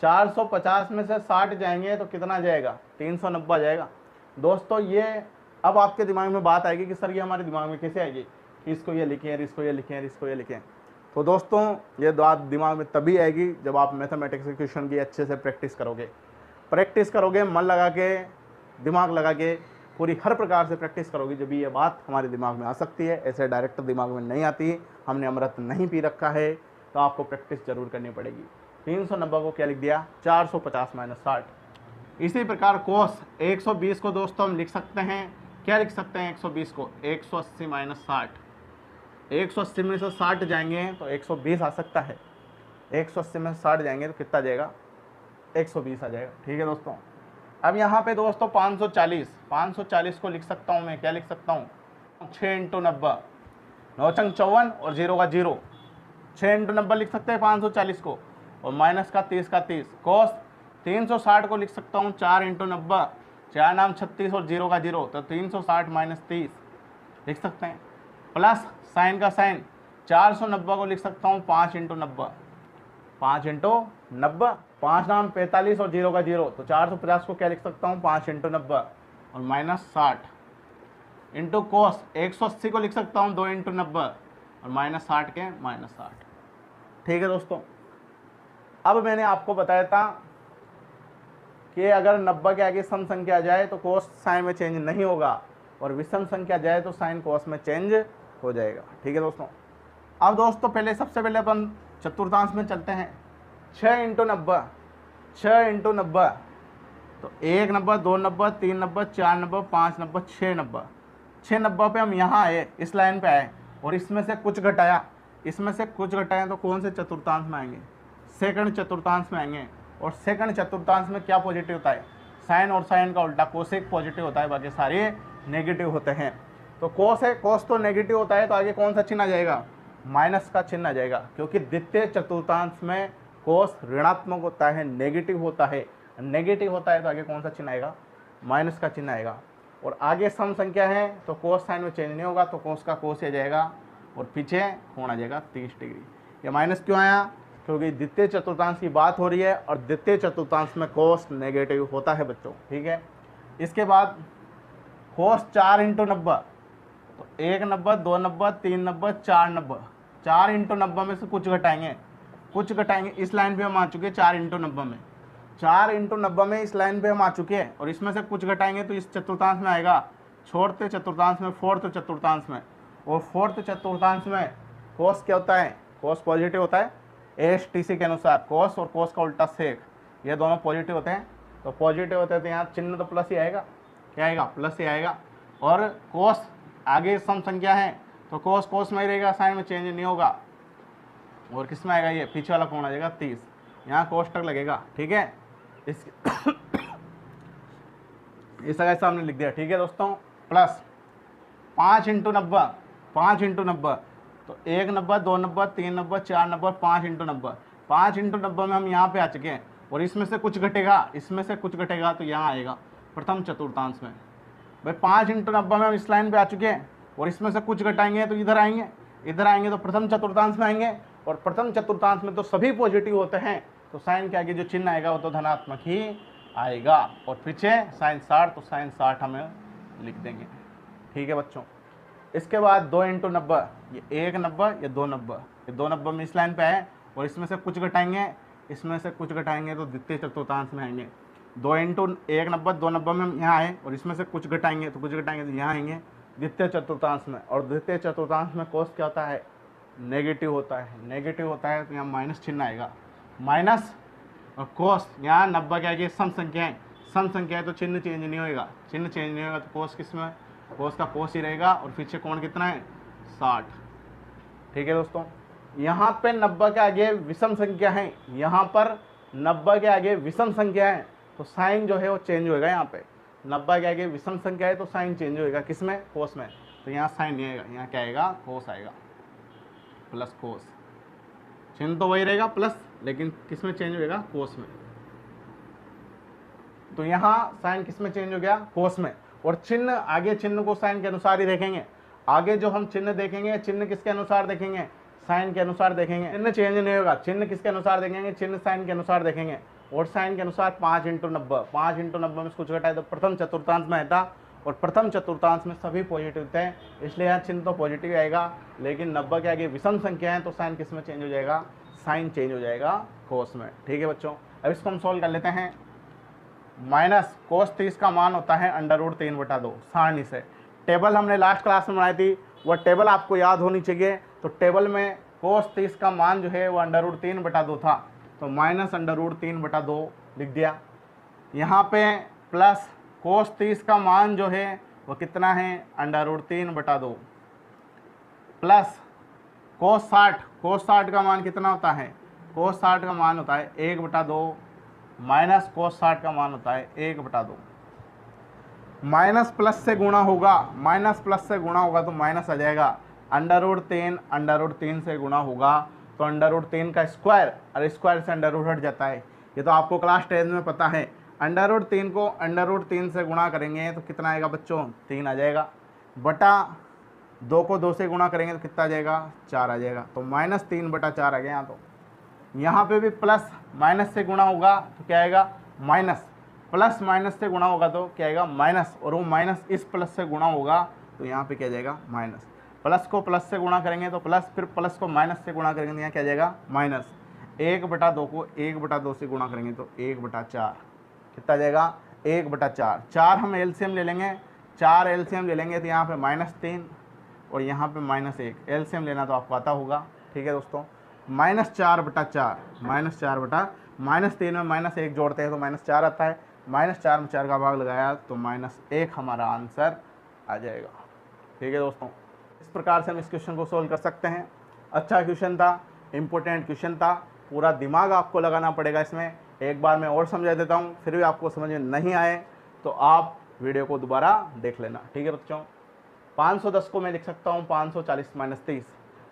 450 में से 60 जाएंगे तो कितना जाएगा, 390 जाएगा। दोस्तों ये अब आपके दिमाग में बात आएगी कि सर ये हमारे दिमाग में कैसे आएगी, इसको ये लिखें, इसको ये लिखें, इसको ये लिखें। तो दोस्तों ये बात दिमाग में तभी आएगी जब आप मैथमेटिक्स के क्वेश्चन की अच्छे से प्रैक्टिस करोगे, मन लगा के, दिमाग लगा के, पूरी हर प्रकार से प्रैक्टिस करोगे, जब ये बात हमारे दिमाग में आ सकती है। ऐसे डायरेक्ट दिमाग में नहीं आती, हमने अमृत नहीं पी रखा है, तो आपको प्रैक्टिस जरूर करनी पड़ेगी। 390 को क्या लिख दिया, 450 माइनस 60। इसी प्रकार cos 120 को दोस्तों हम लिख सकते हैं, क्या लिख सकते हैं 120 को, 180 माइनस 60, 180 में से 60 जाएंगे तो 120 आ सकता है, 180 में से 60 जाएंगे तो कितना जाएगा, 120 आ जाएगा, ठीक है दोस्तों। अब यहाँ पे दोस्तों 540 को लिख सकता हूँ मैं, क्या लिख सकता हूँ, 6 इंटू 90, 9 चंग 54 और 0 का 0, 6 इंटू 90 लिख सकते हैं 540 को, और माइनस का 30 का 30, cos 360 को लिख सकता हूँ 4 इंटू 90, 4 नाम 36 और 0 का 0, तो 360 माइनस 30 लिख सकते हैं, प्लस साइन का साइन 490 को लिख सकता हूँ 5 इंटू 90, 5 इंटू 90, 5 नाम 45 और 0 का 0, तो 450 को क्या लिख सकता हूँ 5 इंटू 90 और माइनस 60 इंटू cos 180 को लिख सकता हूँ 2 इंटू 90 और माइनस 60 के माइनस 60, ठीक है दोस्तों। अब मैंने आपको बताया था कि अगर 90 के आगे सम संख्या आ जाए तो cos साइन में चेंज नहीं होगा, और विषम संख्या जाए तो साइन cos में चेंज हो जाएगा, ठीक है दोस्तों। अब दोस्तों पहले सबसे पहले अपन चतुर्थांश में चलते हैं। 6 इंटू 90, 6 इंटू 90, तो 1 90, 2 90, 3 90, 4 90, 5 90, 6 90, 6 90 पे हम यहाँ आए, इस लाइन पे आए, और इसमें से कुछ घटाया, तो कौन से चतुर्थांश में आएंगे, सेकंड चतुर्थांश में आएंगे। और सेकंड चतुर्थांश में क्या पॉजिटिव होता है, साइन और साइन का उल्टा, कोसेक पॉजिटिव होता है, बाकी सारे नेगेटिव होते हैं। तो कोस है, कोस तो नेगेटिव होता है, तो आगे कौन सा चिन्ह आ जाएगा, माइनस का चिन्ह आ जाएगा, क्योंकि द्वितीय चतुर्थांश में कोस ऋणात्मक होता है, नेगेटिव होता है तो आगे कौन सा चिन्ह आएगा, माइनस का चिन्ह आएगा। और आगे सम संख्या है तो कोस साइन में चेंज नहीं होगा, तो कोस का कोस आ जाएगा और पीछे कोण आ जाएगा 30 डिग्री। ये माइनस क्यों आया, क्योंकि द्वितीय चतुर्थांश की बात हो रही है, और द्वितीय चतुर्थांश में कोस नेगेटिव होता है बच्चों, ठीक है। इसके बाद कोस 4 इंटू 90, तो 1 90, 2 90, 3 90, 4 90, 4 इंटू 90 में से कुछ घटाएंगे, इस लाइन पे हम आ चुके हैं 4 इंटू 90 में, 4 इंटू 90 में इस लाइन पे हम आ चुके हैं, और इसमें से कुछ घटाएंगे तो इस चतुर्थांश में आएगा, छोड़ते चतुर्थांश में, फोर्थ चतुर्थांश में, और फोर्थ चतुर्थांश में कोस क्या होता है, कोस पॉजिटिव होता है ASTC के अनुसार, कोस और कोस का उल्टा सेक, ये दोनों पॉजिटिव होते हैं, तो पॉजिटिव होते हैं तो यहाँ चिन्ह तो प्लस ही आएगा, क्या आएगा, प्लस ही आएगा। और कोस आगे सम संख्या है तो कोस कोस में ही रहेगा, साइन में चेंज नहीं होगा, और किस में आएगा, ये पीछे वाला कोण आ जाएगा 30, यहाँ कोष्टक लगेगा, ठीक है। इस जगह से हमने लिख दिया, ठीक है दोस्तों। प्लस 5 इंटू 90, 5 इंटू 90, तो 1 90, 2 90, 3 90, 4 90, 5 इंटू 90, 5 इंटू 90 में हम यहाँ पे आ चुके हैं। और इसमें से कुछ घटेगा, इसमें से कुछ घटेगा तो यहाँ आएगा प्रथम चतुर्थांश में। भाई 5 इंटू 90 में हम इस लाइन पे आ चुके हैं, और इसमें से कुछ घटाएंगे तो इधर आएंगे, इधर आएंगे तो प्रथम चतुर्थांश में आएंगे, और प्रथम चतुर्थांश में तो सभी पॉजिटिव होते हैं, तो साइन के आगे जो चिन्ह आएगा वो तो धनात्मक ही आएगा। और पीछे साइन 60, तो साइन 60 हमें लिख देंगे, ठीक है बच्चों। इसके बाद 2 इंटू 90, ये 1 90, ये 2 90, ये 2 90 में इस लाइन पे आए, और इसमें से कुछ घटाएंगे, इसमें से कुछ घटाएंगे तो द्वितीय चतुर्थांश में आएंगे। 2 इंटू 1 90, 2 90 में हम यहाँ आए, और इसमें से कुछ घटाएंगे तो यहाँ आएंगे द्वितीय चतुर्थांश में। और द्वितीय चतुर्थांश में कोस क्या होता है, नेगेटिव होता है, नेगेटिव होता है, तो यहाँ माइनस चिन्ह आएगा, माइनस। और कोस यहाँ 90 के आगे सम संख्या है, सम संख्या है तो चिन्ह चेंज नहीं होएगा, चिन्ह चेंज नहीं होगा, तो कोस किस में, कोस का कोस ही रहेगा। और पीछे कोण कितना है, 60, ठीक है दोस्तों। यहाँ पे 90 के आगे विषम संख्या है, यहाँ पर 90 के आगे विषम संख्या है, तो साइन जो है वो चेंज होएगा। यहाँ पे 90 के आगे विषम संख्या है तो साइन चेंज होएगा, किसमें, कोस में। तो यहाँ साइन नहीं आएगा, यहाँ क्या आएगा, कोस आएगा, प्लस कोस। चिन्ह तो वही रहेगा प्लस, लेकिन किसमें चेंज होएगा, कोस में। तो यहाँ साइन किसमें चेंज हो गया, कोस में। और चिन्ह, आगे चिन्ह को साइन के अनुसार ही देखेंगे। आगे जो हम चिन्ह देखेंगे, चिन्ह किसके अनुसार देखेंगे, साइन के अनुसार देखेंगे। चिन्ह चेंज नहीं होगा, चिन्ह किसके अनुसार देखेंगे, चिन्ह साइन के अनुसार देखेंगे। और साइन के अनुसार 5 इंटू 90, 5 इंटू 90 में कुछ घटाए तो प्रथम चतुर्थांश में था, और प्रथम चतुर्थांश में सभी पॉजिटिव थे, इसलिए यहाँ चिन्ह तो पॉजिटिव आएगा। लेकिन 90 के आगे विषम संख्या है तो साइन किस में चेंज हो जाएगा, साइन चेंज हो जाएगा कोस में, ठीक है बच्चों। अब इसको हम सॉल्व कर लेते हैं। माइनस कोस 30 का मान होता है √3/2 सारणी से। टेबल हमने लास्ट क्लास में बनाई थी, वह टेबल आपको याद होनी चाहिए। तो टेबल में कोस 30 का मान जो है वो √3/2 था, तो माइनस √3/2 लिख दिया। यहाँ पे प्लस कोस 30 का मान जो है वो कितना है, √3/2 प्लस कोस 60 का मान कितना होता है, कोस 60 का मान होता है 1/2 माइनस कोस 60 का मान होता है 1/2। माइनस प्लस से गुणा होगा, माइनस प्लस से गुणा होगा तो माइनस आ जाएगा। √3 से गुणा होगा तो √3 का स्क्वायर, और स्क्वायर से अंडर रूट हट जाता है, ये तो आपको क्लास 10 में पता है। √3 को √3 से गुणा करेंगे तो कितना आएगा बच्चों, 3 आ जाएगा, बटा 2 को 2 से गुणा करेंगे तो कितना आ जाएगा, 4 आ जाएगा। तो -3/4 आ गया। यहाँ तो यहाँ पे भी प्लस माइनस से गुणा होगा तो क्या आएगा, माइनस, प्लस माइनस से गुणा होगा तो क्या आएगा, माइनस, और वो माइनस इस प्लस से गुणा होगा तो यहाँ पे क्या जाएगा, माइनस। प्लस को प्लस से गुणा करेंगे तो प्लस, फिर प्लस को माइनस से गुणा करेंगे तो यहाँ क्या जाएगा, माइनस। 1/2 को 1/2 से गुणा करेंगे तो 1/4 कितना जाएगा, 1/4। 4 हम एलसीएम ले लेंगे, 4 एलसीएम ले लेंगे तो यहाँ पे -3 और यहाँ पे -1। एलसीएम लेना तो आपको आता होगा, ठीक है दोस्तों। -4/4, -3 में -1 जोड़ते हैं तो -4 आता है, -4 में 4 का भाग लगाया तो -1 हमारा आंसर आ जाएगा, ठीक है दोस्तों। इस प्रकार से हम इस क्वेश्चन को सोल्व कर सकते हैं। अच्छा क्वेश्चन था, इम्पोर्टेंट क्वेश्चन था, पूरा दिमाग आपको लगाना पड़ेगा इसमें। एक बार मैं और समझा देता हूँ, फिर भी आपको समझ में नहीं आए तो आप वीडियो को दोबारा देख लेना, ठीक है बच्चों। 510 को मैं लिख सकता हूँ 540 - 30।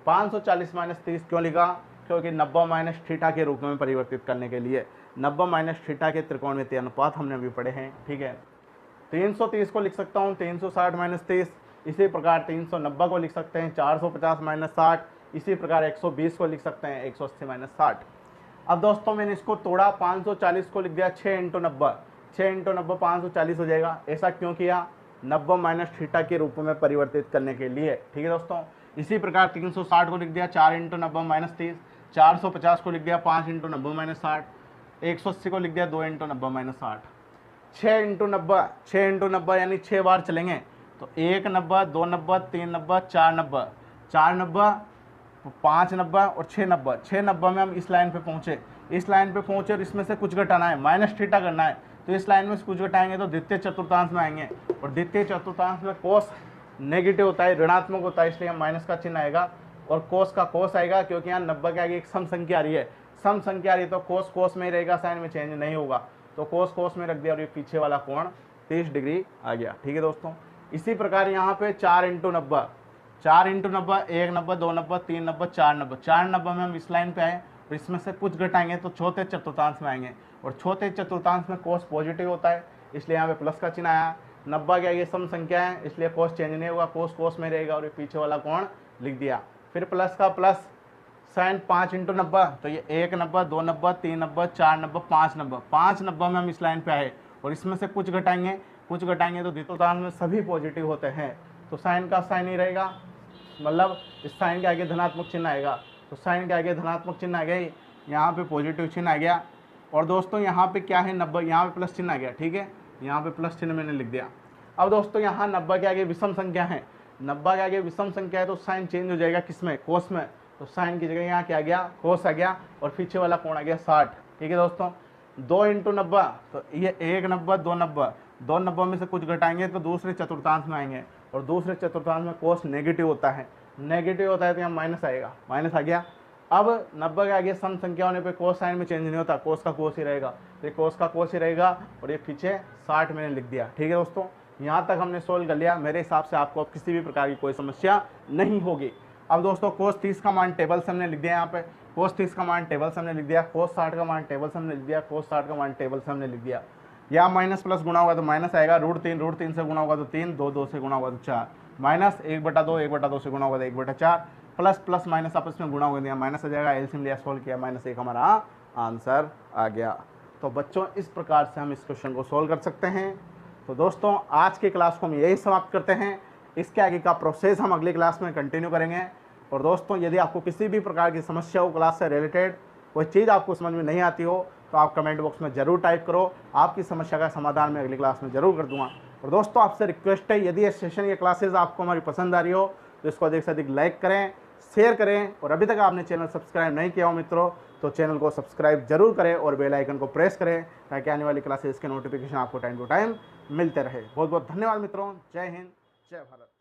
540 - 30 क्यों लिखा, क्योंकि 90 - थीटा के रूप में परिवर्तित करने के लिए। 90 - थीटा के त्रिकोणमितीय अनुपात हमने अभी पढ़े हैं, ठीक है। 330 को लिख सकता हूँ 360 - 30। इसी प्रकार 390 को लिख सकते हैं 450 - 60। इसी प्रकार 120 को लिख सकते हैं 180 - 60। अब दोस्तों मैंने इसको तोड़ा, 540 को लिख दिया 6 × 90। 6 × 90 540 हो जाएगा। ऐसा क्यों किया, 90 - थीटा के रूप में परिवर्तित करने के लिए, ठीक है दोस्तों। इसी प्रकार 360 को लिख दिया 4 × 90 - 30। 450 को लिख दिया 5 × 90 - 60। 180 को लिख दिया 2 × 90 - 60। 6 × 90, 6 × 90 यानी 6 बार चलेंगे तो 1 90, 2 90, 3 90, 4 90, 4 90, 5 90 और 6 90। 6 90 में हम इस लाइन पे पहुँचे, इस लाइन पे पहुँचे और इसमें से कुछ घटाना है, -थीटा करना है। तो इस लाइन में से कुछ घटाएंगे तो द्वितीय चतुर्थांश में आएंगे, और द्वितीय चतुर्थांश में कोस नेगेटिव होता है, ऋणात्मक होता है, इसलिए माइनस का चिन्ह आएगा। और कोस का कोस आएगा, क्योंकि यहाँ 90 के आगे एक सम संख्या आ रही है, सम संख्या आ रही है तो कोस कोस में ही रहेगा, साइन में चेंज नहीं होगा। तो कोस कोस में रख दिया और ये पीछे वाला कोण 30 डिग्री आ गया। ठीक है दोस्तों, इसी प्रकार यहाँ पे 4 इंटू 90, 4 इंटू 90, 1 90, 2 90, 3 90, 4 90, 4 90 में हम इस लाइन पे आए और इसमें से कुछ घटाएंगे तो चौथे चतुर्थांश में आएंगे, और चौथे चतुर्थांश में कोस पॉजिटिव होता है, इसलिए यहाँ पे प्लस का चिन्ह आया। 90 क्या ये सम संख्या है, इसलिए कोस चेंज नहीं होगा, कोस कोस में रहेगा, और ये पीछे वाला कोण लिख दिया। फिर प्लस का प्लस साइन 5 इंटू 90, तो ये 1 90, 2 90, 3 90, 4 90, 5 90, 5 90 में हम इस लाइन पे आए और इसमें से कुछ घटाएंगे तो द्वितीयांश में सभी पॉजिटिव होते हैं, तो साइन का साइन ही रहेगा, मतलब इस साइन के आगे धनात्मक चिन्ह आएगा, तो साइन के आगे धनात्मक चिन्ह आ गया, यहाँ पे पॉजिटिव चिन्ह आ गया। और दोस्तों यहाँ पे क्या है 90, यहाँ पे प्लस चिन्ह आ गया। ठीक है, यहाँ पे प्लस चिन्ह मैंने लिख दिया। अब दोस्तों यहाँ 90 के आगे विषम संख्या है, 90 के आगे विषम संख्या है तो साइन चेंज हो जाएगा किसमें, कोस में, तो साइन की जगह यहाँ क्या आ गया, कोस आ गया, और पीछे वाला कोण आ गया 60। ठीक है दोस्तों, 2 इंटू 90, तो ये 1 90, 2 90, 2 90 में से कुछ घटाएंगे तो दूसरे चतुर्थांश में आएंगे, और दूसरे चतुर्थांश में कोस नेगेटिव होता है, नेगेटिव होता है तो यहाँ माइनस आएगा, माइनस आ गया। अब 90 के आगे सम संख्या होने पे कोस साइन में चेंज नहीं होता, कोस का कोस ही रहेगा, तो ये कोस का कोस ही रहेगा, और ये पीछे 60 मैंने लिख दिया। ठीक है दोस्तों, यहाँ तक हमने सोल्व कर लिया। मेरे हिसाब से आपको अब किसी भी प्रकार की कोई समस्या नहीं होगी। अब दोस्तों कोस 30 का मान टेबल से हमने लिख दिया, यहाँ पे कोस 30 का मान टेबल से हमने लिख दिया, कोस 60 का मान टेबल से हमने लिख दिया, कोस 60 का मान टेबल से हमने लिख दिया। यहाँ माइनस प्लस गुणा होगा तो माइनस आएगा, √3 से गुणा होगा तो 3, 2 से गुणा होगा तो 4, माइनस 1/2, 1/2 से गुणा होगा तो 1/4, प्लस प्लस माइनस आपस में गुणा होगा तो यहाँ माइनस आ जाएगा, एलसीएम लिया सोल्व किया, -1 हमारा आंसर आ गया। तो बच्चों इस प्रकार से हम इस क्वेश्चन को सोल्व कर सकते हैं। तो दोस्तों आज की क्लास को हम यही समाप्त करते हैं, इसके आगे का प्रोसेस हम अगली क्लास में कंटिन्यू करेंगे। और दोस्तों यदि आपको किसी भी प्रकार की समस्या हो, क्लास से रिलेटेड कोई चीज़ आपको समझ में नहीं आती हो, तो आप कमेंट बॉक्स में ज़रूर टाइप करो, आपकी समस्या का समाधान मैं अगली क्लास में ज़रूर कर दूंगा। और दोस्तों आपसे रिक्वेस्ट है, यदि ये सेशन या क्लासेस आपको हमारी पसंद आ रही हो तो इसको अधिक से अधिक लाइक करें, शेयर करें, और अभी तक आपने चैनल सब्सक्राइब नहीं किया हो मित्रों तो चैनल को सब्सक्राइब जरूर करें और बेल आइकन को प्रेस करें, ताकि आने वाली क्लासेस के नोटिफिकेशन आपको टाइम टू टाइम मिलते रहे। बहुत बहुत धन्यवाद मित्रों, जय हिंद, जय भारत।